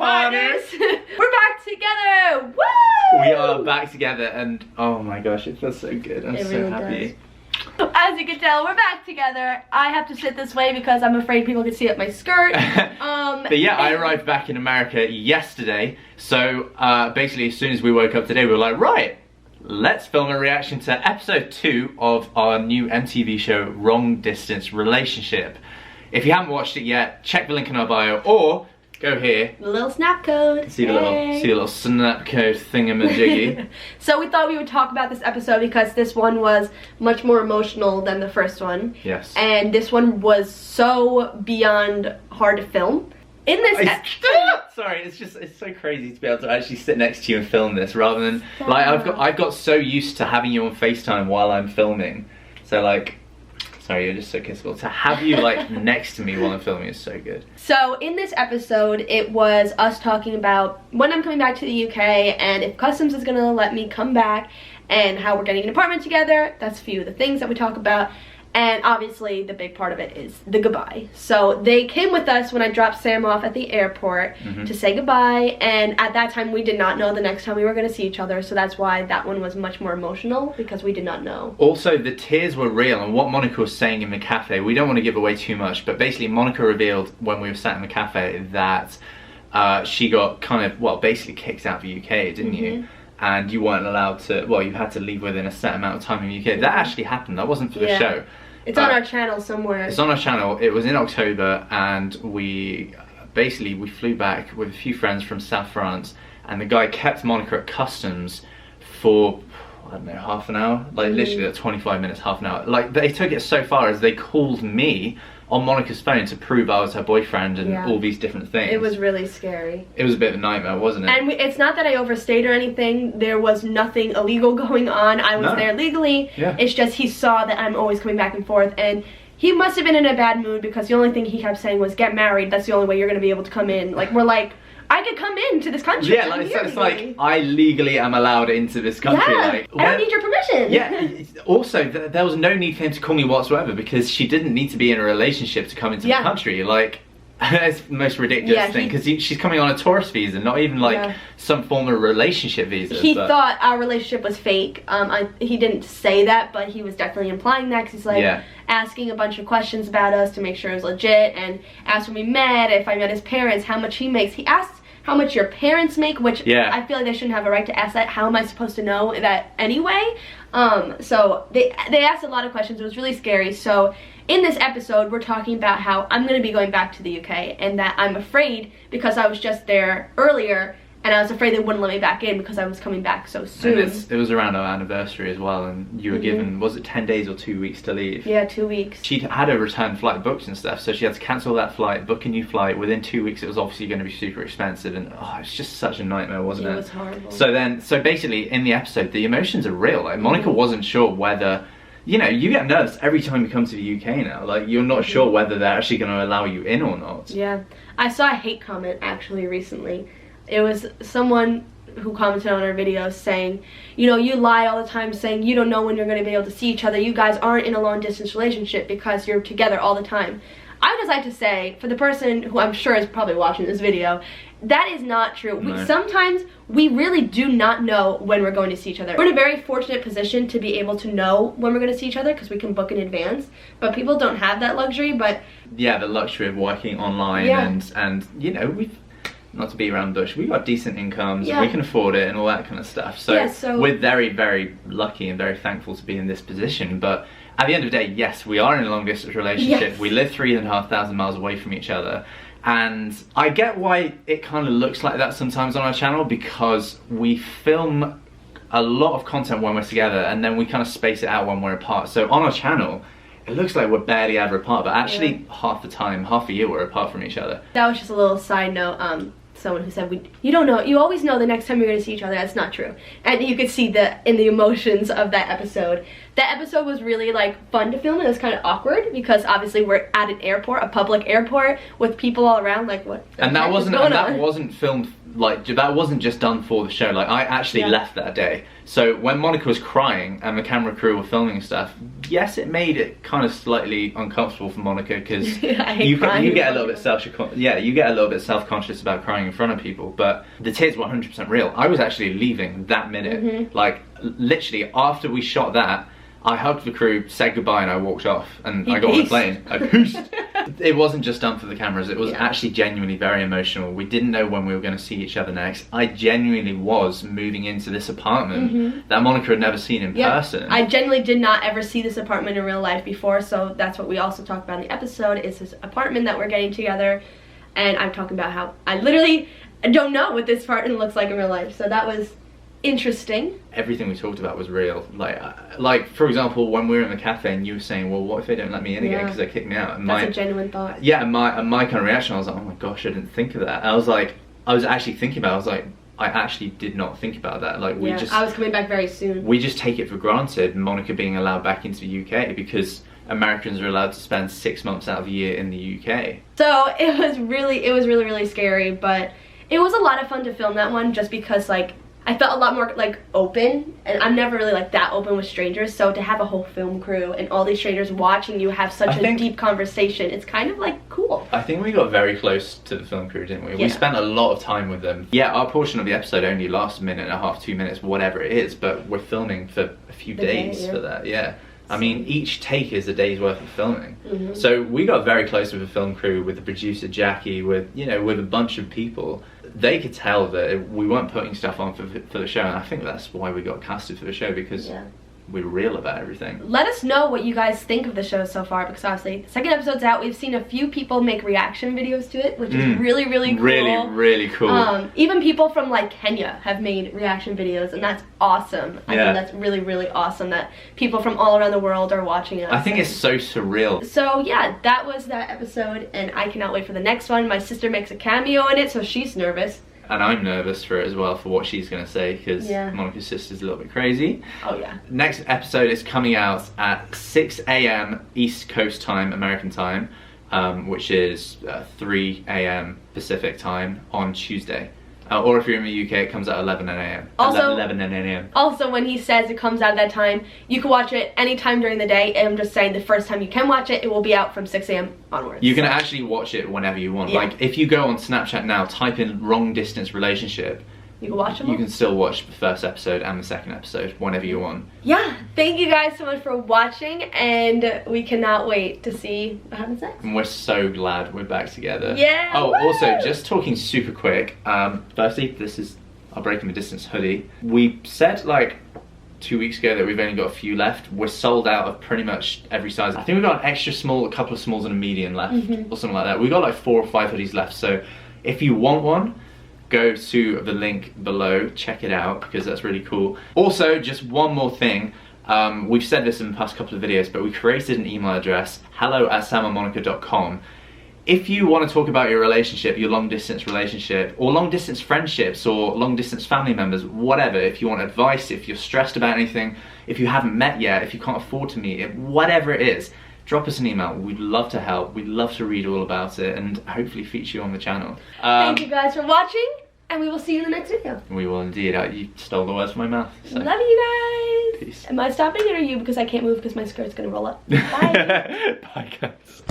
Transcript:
partners. We're back together. Woo! We are back together, and oh my gosh, it feels so good. I'm so happy. As you can tell, we're back together. I have to sit this way because I'm afraid people can see up my skirt. But yeah, I arrived back in America yesterday. So basically, as soon as we woke up today, we were like, right, let's film a reaction to episode 2 of our new MTV show, Wrong Distance Relationship. If you haven't watched it yet, check the link in our bio or go here. The little snap code. See the little snap code thingamajiggy. So we thought we would talk about this episode because this one was much more emotional than the first one. Yes. And this one was so beyond hard to film. In this sorry, it's so crazy to be able to actually sit next to you and film this rather than like I've got so used to having you on FaceTime while I'm filming. So like, sorry, you're just so kissable. To have you like next to me while I'm filming is so good. So in this episode, it was us talking about when I'm coming back to the UK and if Customs is gonna let me come back and how we're getting an apartment together. That's a few of the things that we talk about. And obviously the big part of it is the goodbye. So they came with us when I dropped Sam off at the airport to say goodbye. And at that time we did not know the next time we were gonna see each other. So that's why that one was much more emotional, because we did not know. Also, the tears were real, and what Monica was saying in the cafe, we don't want to give away too much, but basically Monica revealed when we were sat in the cafe that she got kind of, well, basically kicked out of the UK, didn't you? And you weren't allowed to, well, you had to leave within a set amount of time in the UK. That actually happened, that wasn't for the show. It's on our channel somewhere. It's on our channel. It was in October, and we flew back with a few friends from South France, and the guy kept Monica at customs for, I don't know, half an hour? Like literally like 25 minutes, half an hour. Like they took it so far as they called me on Monica's phone to prove I was her boyfriend and all these different things. It was really scary. It was a bit of a nightmare, wasn't it? And it's not that I overstayed or anything. There was nothing illegal going on. I was there legally. Yeah. It's just he saw that I'm always coming back and forth, and he must have been in a bad mood because the only thing he kept saying was, get married. That's the only way you're going to be able to come in. Like, we're like, I could come into this country. Yeah, like it's like I legally am allowed into this country. Yeah, like, I don't need your permission. Yeah. Also, there was no need for him to call me whatsoever because she didn't need to be in a relationship to come into the country. Like, it's the most ridiculous thing because she's coming on a tourist visa, not even like some form of relationship visa. He thought our relationship was fake. He didn't say that, but he was definitely implying that because he's like asking a bunch of questions about us to make sure it was legit, and asked when we met, if I met his parents, how much he makes. He asked how much your parents make, which I feel like they shouldn't have a right to ask that. How am I supposed to know that anyway? So they asked a lot of questions. It was really scary. So in this episode, we're talking about how I'm going to be going back to the UK and that I'm afraid because I was just there earlier and I was afraid they wouldn't let me back in because I was coming back so soon. And it was around our anniversary as well, and you were given, was it 10 days or 2 weeks to leave? Yeah, 2 weeks. She'd had a return flight booked and stuff, so she had to cancel that flight, book a new flight. Within 2 weeks it was obviously going to be super expensive, and it's just such a nightmare, wasn't it? It was horrible. So basically in the episode, the emotions are real. Like Monica wasn't sure whether, you know, you get nervous every time you come to the UK now. Like, you're not sure whether they're actually going to allow you in or not. Yeah. I saw a hate comment actually recently. It was someone who commented on our videos saying, you know, you lie all the time saying you don't know when you're going to be able to see each other. You guys aren't in a long distance relationship because you're together all the time. I just like to say, for the person who I'm sure is probably watching this video, that is not true. No. Sometimes we really do not know when we're going to see each other. We're in a very fortunate position to be able to know when we're going to see each other because we can book in advance, but people don't have that luxury. But yeah, the luxury of working online and you know, we've, not to be around the bush, we've got decent incomes, and we can afford it and all that kind of stuff. So we're very, very lucky and very thankful to be in this position. But at the end of the day, yes, we are in a long distance relationship. Yes. We live 3,500 miles away from each other. And I get why it kind of looks like that sometimes on our channel, because we film a lot of content when we're together and then we kind of space it out when we're apart. So on our channel, it looks like we're barely ever apart, but actually half the time, half a year we're apart from each other. That was just a little side note. Someone who said, you don't know, you always know the next time you're going to see each other. That's not true. And you could see in the emotions of that episode. That episode was really like fun to film. It was kind of awkward because obviously we're at an airport, a public airport with people all around, like what? And that wasn't filmed, like, that wasn't just done for the show. Like, I actually left that day. So when Monica was crying and the camera crew were filming stuff, yes, it made it kind of slightly uncomfortable for Monica because you get a little bit self-conscious about crying crying in front of people, but the tears were 100% real. I was actually leaving that minute. Like, literally, after we shot that, I hugged the crew, said goodbye, and I walked off. And I got on the plane. I pooshed. It wasn't just done for the cameras. It was actually genuinely very emotional. We didn't know when we were going to see each other next. I genuinely was moving into this apartment that Monica had never seen in person. I genuinely did not ever see this apartment in real life before, so that's what we also talked about in the episode, is this apartment that we're getting together. And I'm talking about how I literally don't know what this apartment looks like in real life. So that was interesting. Everything we talked about was real. Like for example, when we were in the cafe and you were saying, well, what if they don't let me in again because they kicked me out? And that's a genuine thought. Yeah, and my kind of reaction, I was like, oh my gosh, I didn't think of that. And I was actually thinking about it. I was like, I actually did not think about that. Like, I was coming back very soon. We just take it for granted, Monica being allowed back into the UK, because Americans are allowed to spend 6 months out of the year in the UK. So it was really scary, but it was a lot of fun to film that one, just because like I felt a lot more like open, and I'm never really like that open with strangers, so to have a whole film crew and all these strangers watching you have such a deep conversation, it's kind of like cool. I think we got very close to the film crew, didn't we? We spent a lot of time with them. Yeah, our portion of the episode only lasts a minute and a half, 2 minutes, whatever it is, but we're filming for a few days for that, I mean, each take is a day's worth of filming. So we got very close with the film crew, with the producer Jackie, with with a bunch of people. They could tell that we weren't putting stuff on for the show, and I think that's why we got casted for the show, because we're real about everything. Let us know what you guys think of the show so far, because obviously the second episode's out. We've seen a few people make reaction videos to it, which is really cool. Really cool. Even people from like Kenya have made reaction videos, and that's awesome. I think that's really awesome that people from all around the world are watching us. I think it's so surreal. So yeah, that was that episode, and I cannot wait for the next one. My sister makes a cameo in it, so she's nervous. And I'm nervous for it as well, for what she's going to say, because Monica's sister's a little bit crazy. Oh yeah. Next episode is coming out at 6 a.m. East Coast time, American time, which is 3 a.m. Pacific time on Tuesday. Or if you're in the UK, it comes out 11 a.m. Also, 11 a.m. Also, when he says it comes out at that time, you can watch it anytime during the day. And I'm just saying, the first time you can watch it, it will be out from 6 a.m. onwards. You can actually watch it whenever you want. Like, if you go on Snapchat now, type in long distance relationship, you can watch them all. You can still watch the first episode and the second episode whenever you want. Yeah, thank you guys so much for watching, and we cannot wait to see what happens next. And we're so glad we're back together. Yeah. Oh, also, just talking super quick. Firstly, this is our Breaking the Distance hoodie. We said like 2 weeks ago that we've only got a few left. We're sold out of pretty much every size. I think we've got an extra small, a couple of smalls and a medium left, or something like that. We've got like 4 or 5 hoodies left, so if you want one, go to the link below, check it out, because that's really cool. Also, just one more thing, we've said this in the past couple of videos, but we created an email address, hello@samandmonica.com. If you want to talk about your relationship, your long distance relationship, or long distance friendships, or long distance family members, whatever, if you want advice, if you're stressed about anything, if you haven't met yet, if you can't afford to meet, whatever it is, drop us an email. We'd love to help. We'd love to read all about it and hopefully feature you on the channel. Thank you guys for watching, and we will see you in the next video. We will indeed. You stole the words from my mouth. So. Love you guys. Peace. Am I stopping it or you, because I can't move because my skirt's gonna roll up? Bye. Bye guys.